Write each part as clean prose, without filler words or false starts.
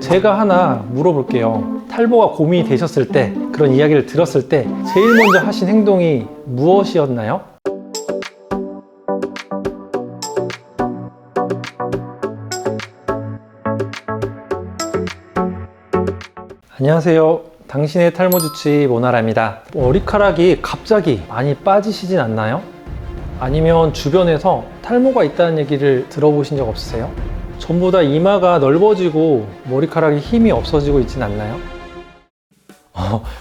제가 하나 물어볼게요. 탈모가 고민이 되셨을 때, 그런 이야기를 들었을 때 제일 먼저 하신 행동이 무엇이었나요? 안녕하세요. 당신의 탈모 주치의 모나라입니다. 머리카락이 갑자기 많이 빠지시진 않나요? 아니면 주변에서 탈모가 있다는 얘기를 들어보신 적 없으세요? 전부 다 이마가 넓어지고 머리카락이 힘이 없어지고 있진 않나요?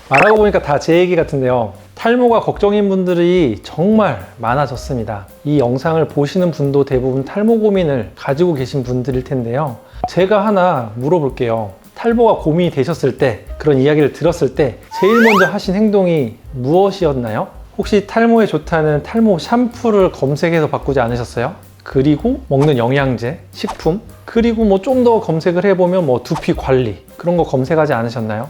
말하고 보니까 다 제 얘기 같은데요. 탈모가 걱정인 분들이 정말 많아졌습니다. 이 영상을 보시는 분도 대부분 탈모 고민을 가지고 계신 분들일 텐데요. 제가 하나 물어볼게요. 탈모가 고민이 되셨을 때, 그런 이야기를 들었을 때 제일 먼저 하신 행동이 무엇이었나요? 혹시 탈모에 좋다는 탈모 샴푸를 검색해서 바꾸지 않으셨어요? 그리고 먹는 영양제, 식품, 그리고 뭐 좀 더 검색을 해보면 뭐 두피 관리, 그런 거 검색하지 않으셨나요?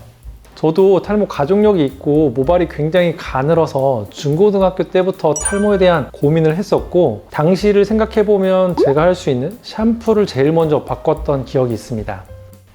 저도 탈모 가족력이 있고 모발이 굉장히 가늘어서 중고등학교 때부터 탈모에 대한 고민을 했었고, 당시를 생각해보면 제가 할 수 있는 샴푸를 제일 먼저 바꿨던 기억이 있습니다.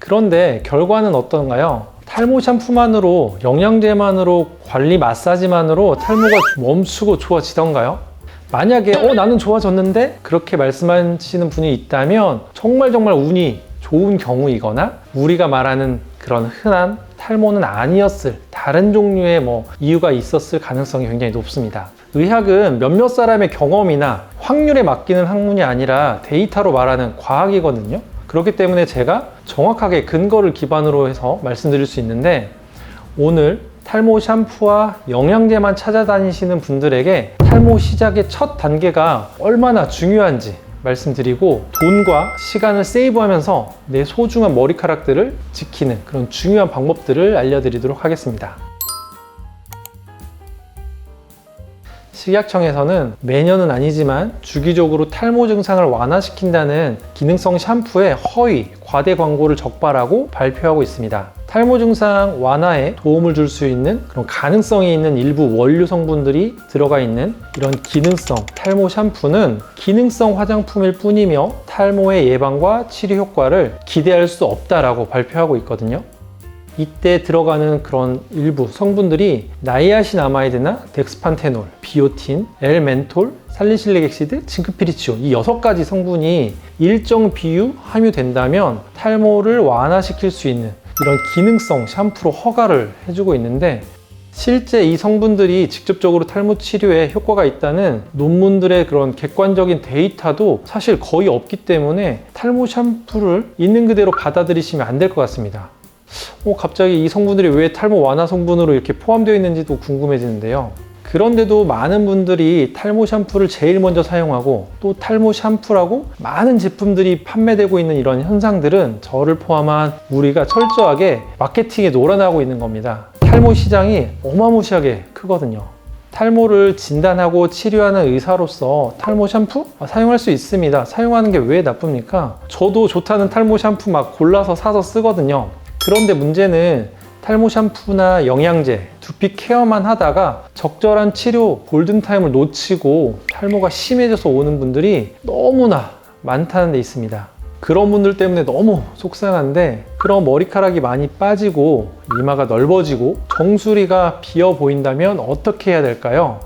그런데 결과는 어떤가요? 탈모 샴푸만으로, 영양제만으로, 관리 마사지만으로 탈모가 멈추고 좋아지던가요? 만약에 나는 좋아졌는데? 그렇게 말씀하시는 분이 있다면 정말 운이 좋은 경우이거나 우리가 말하는 그런 흔한 탈모는 아니었을, 다른 종류의 이유가 있었을 가능성이 굉장히 높습니다. 의학은 몇몇 사람의 경험이나 확률에 맡기는 학문이 아니라 데이터로 말하는 과학이거든요. 그렇기 때문에 제가 정확하게 근거를 기반으로 해서 말씀드릴 수 있는데, 오늘 탈모 샴푸와 영양제만 찾아다니시는 분들에게 탈모 시작의 첫 단계가 얼마나 중요한지 말씀드리고, 돈과 시간을 세이브하면서 내 소중한 머리카락들을 지키는 그런 중요한 방법들을 알려드리도록 하겠습니다. 식약청에서는 매년은 아니지만 주기적으로 탈모 증상을 완화시킨다는 기능성 샴푸의 허위, 과대 광고를 적발하고 발표하고 있습니다. 탈모 증상 완화에 도움을 줄 수 있는 그런 가능성이 있는 일부 원료 성분들이 들어가 있는 이런 기능성 탈모 샴푸는 기능성 화장품일 뿐이며 탈모의 예방과 치료 효과를 기대할 수 없다라고 발표하고 있거든요. 이때 들어가는 그런 일부 성분들이 나이아신아마이드나 덱스판테놀, 비오틴, L-멘톨, 살리실릭 액시드, 징크피리치오, 이 6가지 성분이 일정 비율 함유된다면 탈모를 완화시킬 수 있는 이런 기능성 샴푸로 허가를 해주고 있는데, 실제 이 성분들이 직접적으로 탈모 치료에 효과가 있다는 논문들의 그런 객관적인 데이터도 사실 거의 없기 때문에 탈모 샴푸를 있는 그대로 받아들이시면 안 될 것 같습니다. 갑자기 이 성분들이 왜 탈모 완화 성분으로 이렇게 포함되어 있는지도 궁금해지는데요. 그런데도 많은 분들이 탈모 샴푸를 제일 먼저 사용하고, 또 탈모 샴푸라고 많은 제품들이 판매되고 있는 이런 현상들은 저를 포함한 우리가 철저하게 마케팅에 놀아나고 있는 겁니다. 탈모 시장이 어마무시하게 크거든요. 탈모를 진단하고 치료하는 의사로서 탈모 샴푸? 사용할 수 있습니다. 사용하는 게 왜 나쁩니까? 저도 좋다는 탈모 샴푸 막 골라서 사서 쓰거든요. 그런데 문제는 탈모 샴푸나 영양제, 두피 케어만 하다가 적절한 치료 골든타임을 놓치고 탈모가 심해져서 오는 분들이 너무나 많다는 데 있습니다. 그런 분들 때문에 너무 속상한데, 그런 머리카락이 많이 빠지고 이마가 넓어지고 정수리가 비어 보인다면 어떻게 해야 될까요?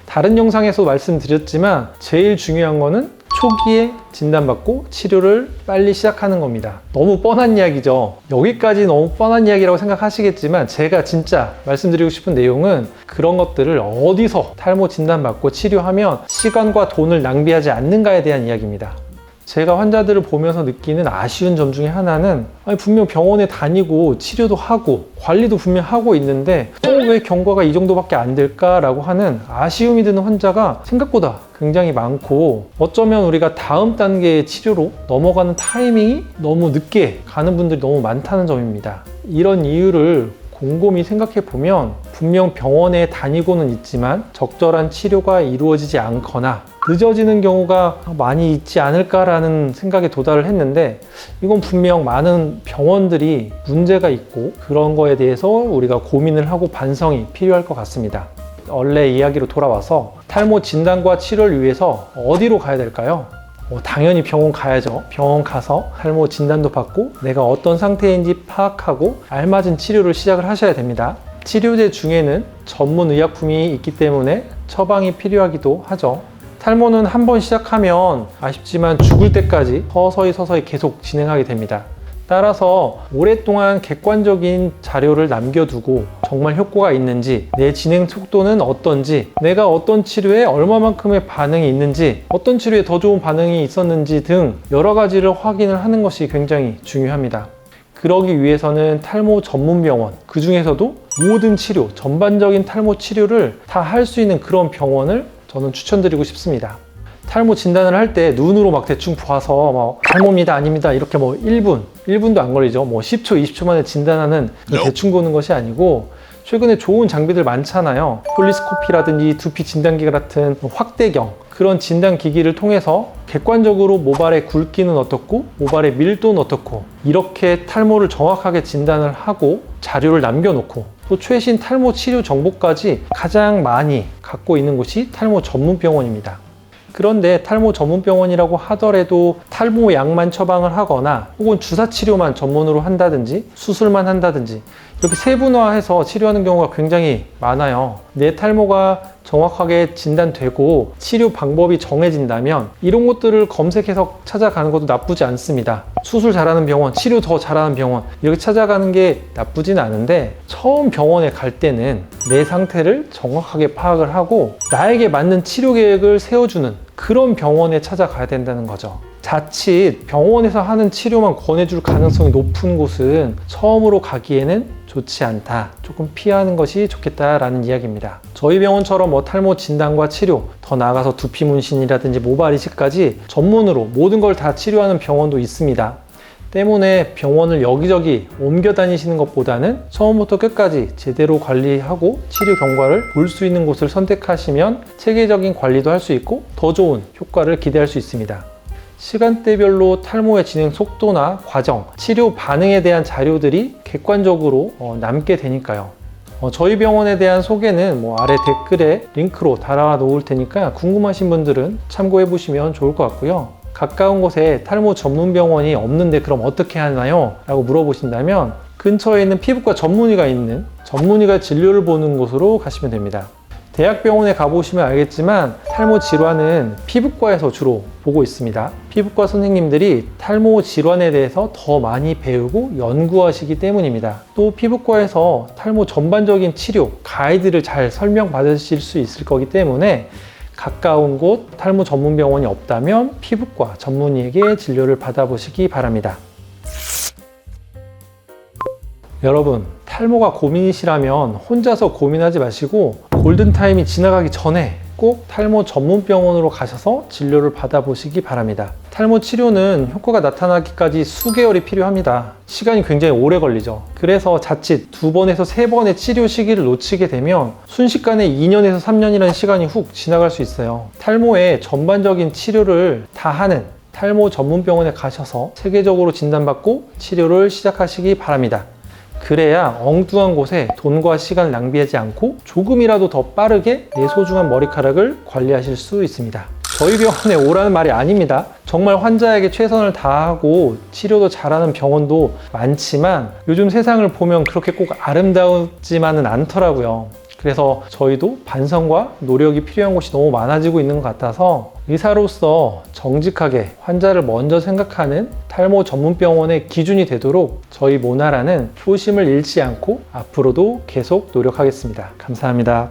다른 영상에서 말씀드렸지만 제일 중요한 거는 초기에 진단받고 치료를 빨리 시작하는 겁니다. 너무 뻔한 이야기죠. 여기까지 너무 뻔한 이야기라고 생각하시겠지만, 제가 진짜 말씀드리고 싶은 내용은 그런 것들을 어디서 탈모 진단받고 치료하면 시간과 돈을 낭비하지 않는가에 대한 이야기입니다. 제가 환자들을 보면서 느끼는 아쉬운 점 중에 하나는, 분명 병원에 다니고 치료도 하고 관리도 분명 하고 있는데 왜 경과가 이 정도밖에 안 될까라고 하는 아쉬움이 드는 환자가 생각보다 굉장히 많고, 어쩌면 우리가 다음 단계의 치료로 넘어가는 타이밍이 너무 늦게 가는 분들이 너무 많다는 점입니다. 이런 이유를 곰곰이 생각해 보면 분명 병원에 다니고는 있지만 적절한 치료가 이루어지지 않거나 늦어지는 경우가 많이 있지 않을까라는 생각에 도달을 했는데, 이건 분명 많은 병원들이 문제가 있고 그런 거에 대해서 우리가 고민을 하고 반성이 필요할 것 같습니다. 원래 이야기로 돌아와서 탈모 진단과 치료를 위해서 어디로 가야 될까요? 당연히 병원 가야죠. 병원 가서 탈모 진단도 받고 내가 어떤 상태인지 파악하고 알맞은 치료를 시작을 하셔야 됩니다. 치료제 중에는 전문 의약품이 있기 때문에 처방이 필요하기도 하죠. 탈모는 한번 시작하면 아쉽지만 죽을 때까지 서서히 계속 진행하게 됩니다. 따라서 오랫동안 객관적인 자료를 남겨두고 정말 효과가 있는지, 내 진행 속도는 어떤지, 내가 어떤 치료에 얼마만큼의 반응이 있는지, 어떤 치료에 더 좋은 반응이 있었는지 등 여러 가지를 확인을 하는 것이 굉장히 중요합니다. 그러기 위해서는 탈모 전문 병원, 그 중에서도 모든 치료, 전반적인 탈모 치료를 다 할 수 있는 그런 병원을 저는 추천드리고 싶습니다. 탈모 진단을 할 때 눈으로 막 대충 봐서 탈모입니다, 아닙니다 이렇게 1분도 안 걸리죠. 10초, 20초 만에 진단하는 대충 보는 것이 아니고 최근에 좋은 장비들 많잖아요. 폴리스코피라든지 두피 진단기 같은 확대경, 그런 진단 기기를 통해서 객관적으로 모발의 굵기는 어떻고 모발의 밀도는 어떻고 이렇게 탈모를 정확하게 진단을 하고 자료를 남겨놓고 또 최신 탈모 치료 정보까지 가장 많이 갖고 있는 곳이 탈모 전문 병원입니다. 그런데 탈모 전문 병원이라고 하더라도 탈모 약만 처방을 하거나 혹은 주사 치료만 전문으로 한다든지 수술만 한다든지 이렇게 세분화해서 치료하는 경우가 굉장히 많아요. 내 탈모가 정확하게 진단되고 치료 방법이 정해진다면 이런 것들을 검색해서 찾아가는 것도 나쁘지 않습니다. 수술 잘하는 병원, 치료 더 잘하는 병원 이렇게 찾아가는 게 나쁘진 않은데 처음 병원에 갈 때는 내 상태를 정확하게 파악을 하고 나에게 맞는 치료 계획을 세워주는 그런 병원에 찾아가야 된다는 거죠. 자칫 병원에서 하는 치료만 권해줄 가능성이 높은 곳은 처음으로 가기에는 좋지 않다. 조금 피하는 것이 좋겠다라는 이야기입니다. 저희 병원처럼 탈모 진단과 치료, 더 나아가서 두피 문신이라든지 모발 이식까지 전문으로 모든 걸 다 치료하는 병원도 있습니다. 때문에 병원을 여기저기 옮겨 다니시는 것보다는 처음부터 끝까지 제대로 관리하고 치료 경과를 볼 수 있는 곳을 선택하시면 체계적인 관리도 할 수 있고 더 좋은 효과를 기대할 수 있습니다. 시간대별로 탈모의 진행 속도나 과정, 치료 반응에 대한 자료들이 객관적으로 남게 되니까요. 저희 병원에 대한 소개는 아래 댓글에 링크로 달아 놓을 테니까 궁금하신 분들은 참고해 보시면 좋을 것 같고요. 가까운 곳에 탈모 전문 병원이 없는데 그럼 어떻게 하나요? 라고 물어보신다면 근처에 있는 피부과 전문의가 있는 전문의가 진료를 보는 곳으로 가시면 됩니다. 대학병원에 가보시면 알겠지만 탈모 질환은 피부과에서 주로 보고 있습니다. 피부과 선생님들이 탈모 질환에 대해서 더 많이 배우고 연구하시기 때문입니다. 또 피부과에서 탈모 전반적인 치료, 가이드를 잘 설명받으실 수 있을 거기 때문에 가까운 곳 탈모 전문 병원이 없다면 피부과 전문의에게 진료를 받아보시기 바랍니다. 여러분, 탈모가 고민이시라면 혼자서 고민하지 마시고 골든타임이 지나가기 전에 꼭 탈모 전문 병원으로 가셔서 진료를 받아보시기 바랍니다. 탈모 치료는 효과가 나타나기까지 수개월이 필요합니다. 시간이 굉장히 오래 걸리죠. 그래서 자칫 2번에서 3번의 치료 시기를 놓치게 되면 순식간에 2년에서 3년이라는 시간이 훅 지나갈 수 있어요. 탈모의 전반적인 치료를 다 하는 탈모 전문 병원에 가셔서 체계적으로 진단받고 치료를 시작하시기 바랍니다. 그래야 엉뚱한 곳에 돈과 시간을 낭비하지 않고 조금이라도 더 빠르게 내 소중한 머리카락을 관리하실 수 있습니다. 저희 병원에 오라는 말이 아닙니다. 정말 환자에게 최선을 다하고 치료도 잘하는 병원도 많지만 요즘 세상을 보면 그렇게 꼭 아름다우지만은 않더라고요. 그래서 저희도 반성과 노력이 필요한 곳이 너무 많아지고 있는 것 같아서 의사로서 정직하게 환자를 먼저 생각하는 탈모 전문병원의 기준이 되도록 저희 모나라는 초심을 잃지 않고 앞으로도 계속 노력하겠습니다. 감사합니다.